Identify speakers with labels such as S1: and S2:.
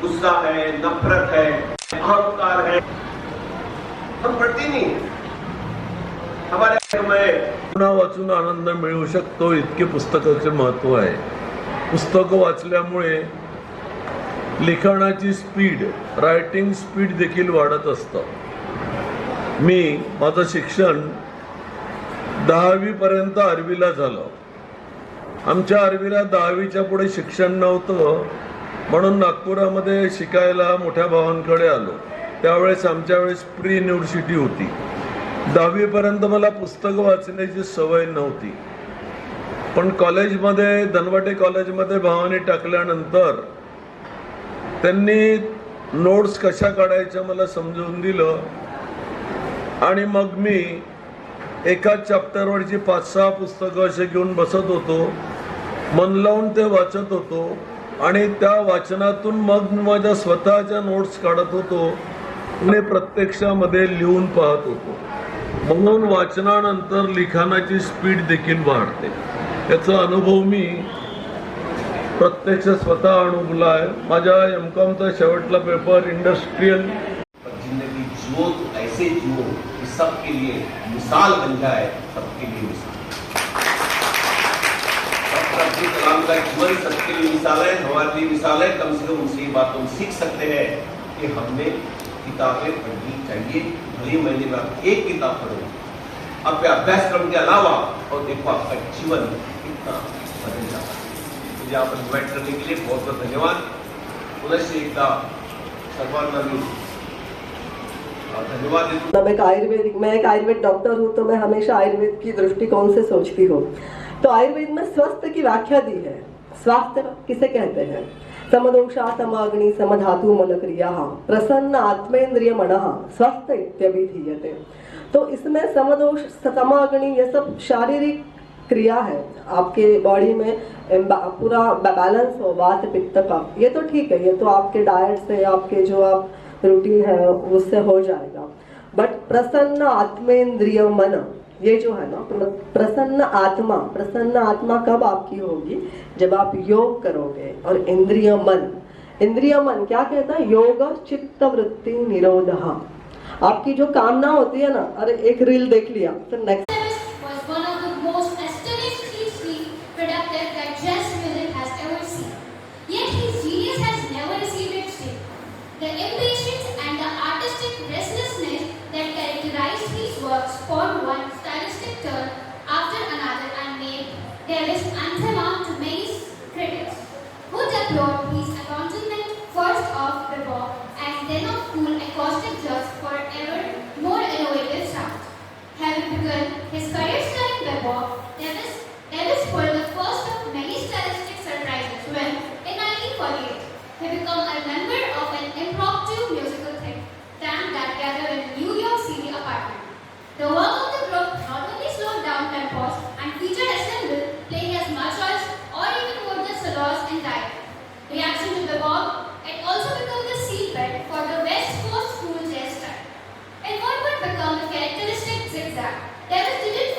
S1: गुस्सा है, नफरत है, अहंकार है, हम पढ़ते नहीं। हमारे में
S2: वाचून आनंद मिळू शकतो इतके पुस्तकाचे महत्व आहे। पुस्तकं वाचल्यामुळे लिखाणाची स्पीड, रायटिंग स्पीड देखील वाढत असतं। मी माझं शिक्षण 10वी पर्यंत आर्वीला झालं। आमच्या आर्वीला 10वीच्या पुढे शिक्षण नव्हतं, म्हणून नागपुरामध्ये शिकायला मोठ्या भावांकडे आलो। त्यावेळेस आमच्या वेळेस प्री युनिव्हर्सिटी होती। 10वी पर्यंत मला पुस्तकं वाचण्याची सवय नव्हती, पण कॉलेजमध्ये, धनवटे कॉलेजमध्ये भावाने टाकल्यानंतर त्यांनी नोट्स कशा काढायच्या मला समजून दिलं आणि मग मी एकाच चॅप्टरवरची 5-6 पुस्तकं असे घेऊन बसत होतो, मन लावून ते वाचत होतो आणि त्या वाचनातून मग माझ्या स्वतःच्या नोट्स काढत होतो आणि प्रत्यक्षामध्ये लिहून पाहत होतो। म्हणून वाचनानंतर लिखाणाची स्पीड देखील वाढते। याचा अनुभव मी प्रत्यक्ष स्वतः अनुभवला आहे। माझ्या एमकॉमचा शेवटला पेपर इंडस्ट्रियल।
S1: जिंदगी जियो तो ऐसे जियो कि सबके लिए मिसाल बन जाए, सबके लिए मिसाल। अब्दुल कलाम का जीवन सबके लिए मिसाल है, हमारे लिए मिसाल है। कम से कम उनसे ये बात हम सीख सकते हैं कि हमने किताबें पढ़नी चाहिए। भले महीने में एक किताब पढ़ो, अपने अभ्यासक्रम के अलावा, और देखो आपका जीवन कितना बदल जाता है। मुझे यहाँ पर इन्वाइट करने के लिए बहुत बहुत धन्यवाद। पुनः एकदा सर्वांना मी धन्यवाद देता हूँ।
S3: मैं एक आयुर्वेद डॉक्टर हूँ, तो मैं हमेशा आयुर्वेद की दृष्टिकोण से सोचती हूँ। तो आयुर्वेद में स्वास्थ्य की व्याख्या दी है। स्वास्थ्य किसे कहते हैं? समदोषा समग्नि समधातु मलक्रिया प्रसन्न आत्मेन्द्रिय मनः स्वस्थ इत्यभिधीयते। तो इसमें समदोष समग्नि ये सब शारीरिक क्रिया है, आपके बॉडी में पूरा बैलेंस हो वात पित्त का, ये तो ठीक है, ये तो आपके डाइट से, आपके जो आप रूटीन है उससे हो जाएगा। बट प्रसन्न आत्मेन्द्रिय मन, ये जो है ना, प्रसन्न आत्मा कब आपकी होगी? जब आप योग करोगे। और इंद्रिय मन क्या कहता है? योग चित्त वृत्ति निरोधः। आपकी जो कामना होती है ना, अरे एक रील देख लिया तो next
S4: formed one stylistic turn after another and made Davis anthem to many critics, who deplored his abandonment first of bebop and then of cool acoustic jazz for ever more innovative sound. Having begun his career studying bebop, Davis pulled the first of many stylistic surprises when, in 1948, he became a member of an impromptu musical tank that gathered in a New York City apartment. The work of the group not only slowed down tempos and featured ensemble playing as much as or even more than solos in time. Reaction to bebop, it also became the seedbed for the West Coast cool jazz style. In what would become a characteristic zigzag, Davis didn't